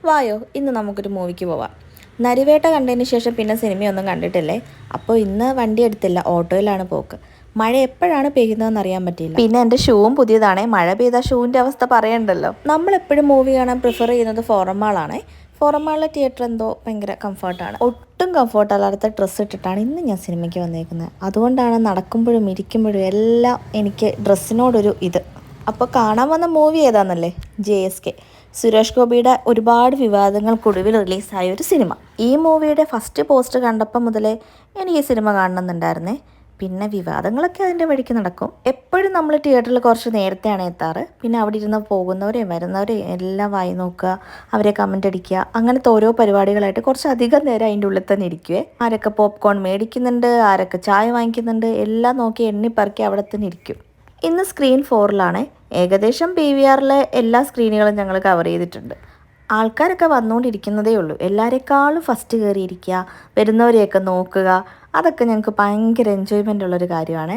വായോ ഇന്ന് നമുക്കൊരു മൂവിക്ക് പോവാം. നരിവേട്ട കണ്ടതിന് ശേഷം പിന്നെ സിനിമയൊന്നും കണ്ടിട്ടില്ലേ. അപ്പോൾ ഇന്ന് വണ്ടി എടുത്തില്ല, ഓട്ടോയിലാണ് പോക്ക്. മഴ എപ്പോഴാണ് പെയ്യുന്നതെന്ന് അറിയാൻ പറ്റിയില്ല. പിന്നെ എൻ്റെ ഷൂവും പുതിയതാണേ, മഴ പെയ്ത ഷൂവിൻ്റെ അവസ്ഥ പറയണ്ടല്ലോ. നമ്മളെപ്പോഴും മൂവി കാണാൻ പ്രിഫർ ചെയ്യുന്നത് ഫോറം മാളാണേ. ഫോറം മാളിലെ തിയേറ്റർ എന്തോ ഭയങ്കര കംഫർട്ടാണ്. ഒട്ടും കംഫർട്ടല്ലാത്ത ഡ്രസ്സ് ഇട്ടിട്ടാണ് ഇന്ന് ഞാൻ സിനിമയ്ക്ക് വന്നേക്കുന്നത്. അതുകൊണ്ടാണ് നടക്കുമ്പോഴും ഇരിക്കുമ്പോഴും എല്ലാം എനിക്ക് ഡ്രസ്സിനോടൊരു ഇത്. അപ്പോൾ കാണാൻ വന്ന മൂവി ഏതാണെന്നല്ലേ? JSK. സുരേഷ് ഗോപിയുടെ ഒരുപാട് വിവാദങ്ങൾക്കൊടുവിൽ റിലീസായ ഒരു സിനിമ. ഈ മൂവിയുടെ ഫസ്റ്റ് പോസ്റ്റർ കണ്ടപ്പോൾ മുതലേ എനിക്ക് ഈ സിനിമ കാണണമെന്നുണ്ടായിരുന്നേ. പിന്നെ വിവാദങ്ങളൊക്കെ അതിൻ്റെ വഴിക്ക് നടക്കും. എപ്പോഴും നമ്മൾ തിയേറ്ററിൽ കുറച്ച് നേരത്തെയാണ് എത്താറ്. പിന്നെ അവിടെ ഇരുന്ന് പോകുന്നവരെയും വരുന്നവരെയും എല്ലാം വായി നോക്കുക, അവരെ കമൻ്റ് അടിക്കുക, അങ്ങനത്തെ ഓരോ പരിപാടികളായിട്ട് കുറച്ച് അധികം നേരം അതിൻ്റെ ഉള്ളിൽ തന്നെ ഇരിക്കുവേ. ആരൊക്കെ പോപ്കോൺ മേടിക്കുന്നുണ്ട്, ആരൊക്കെ ചായ വാങ്ങിക്കുന്നുണ്ട്, എല്ലാം നോക്കി എണ്ണിപ്പറക്കി അവിടെ തന്നെ ഇരിക്കും. ഇന്ന് സ്ക്രീൻ 4ലാണ്. ഏകദേശം PVRലെ എല്ലാ സ്ക്രീനുകളും ഞങ്ങൾ കവർ ചെയ്തിട്ടുണ്ട്. ആൾക്കാരൊക്കെ വന്നുകൊണ്ടിരിക്കുന്നതേ ഉള്ളൂ. എല്ലാവരെക്കാളും ഫസ്റ്റ് കയറിയിരിക്കുക, വരുന്നവരെയൊക്കെ നോക്കുക, അതൊക്കെ ഞങ്ങൾക്ക് ഭയങ്കര എൻജോയ്മെൻ്റ് ഉള്ളൊരു കാര്യമാണ്.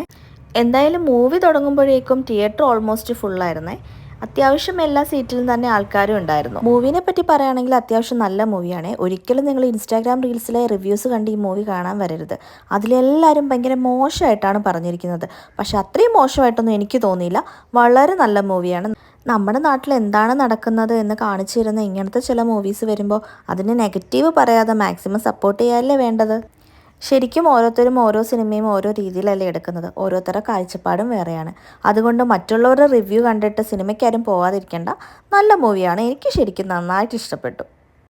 എന്തായാലും മൂവി തുടങ്ങുമ്പോഴേക്കും തിയേറ്റർ ഓൾമോസ്റ്റ് ഫുള്ളായിരുന്നേ. അത്യാവശ്യം എല്ലാ സീറ്റിലും തന്നെ ആൾക്കാരും ഉണ്ടായിരുന്നു. മൂവിനെ പറ്റി പറയുകയാണെങ്കിൽ അത്യാവശ്യം നല്ല മൂവിയാണ്. ഒരിക്കലും നിങ്ങൾ ഇൻസ്റ്റാഗ്രാം റീൽസിലെ റിവ്യൂസ് കണ്ട് ഈ മൂവി കാണാൻ വരരുത്. അതിലെല്ലാവരും ഭയങ്കര മോശമായിട്ടാണ് പറഞ്ഞിരിക്കുന്നത്. പക്ഷെ അത്രയും മോശമായിട്ടൊന്നും എനിക്ക് തോന്നിയില്ല. വളരെ നല്ല മൂവിയാണ്. നമ്മുടെ നാട്ടിൽ എന്താണ് നടക്കുന്നത് എന്ന് കാണിച്ചു തരുന്ന ഇങ്ങനത്തെ ചില മൂവീസ് വരുമ്പോൾ അതിന് നെഗറ്റീവ് പറയാതെ മാക്സിമം സപ്പോർട്ട് ചെയ്യാനല്ലേ വേണ്ടത്. ശരിക്കും ഓരോരുത്തരും ഓരോ സിനിമയും ഓരോ രീതിയിലല്ലേ എടുക്കുന്നത്. ഓരോരുത്തരുടെ കാഴ്ചപ്പാടും വേറെയാണ്. അതുകൊണ്ട് മറ്റുള്ളവരുടെ റിവ്യൂ കണ്ടിട്ട് സിനിമയ്ക്കാരും പോകാതിരിക്കേണ്ട. നല്ല മൂവിയാണ്. എനിക്ക് ശരിക്കും നന്നായിട്ട് ഇഷ്ടപ്പെട്ടു.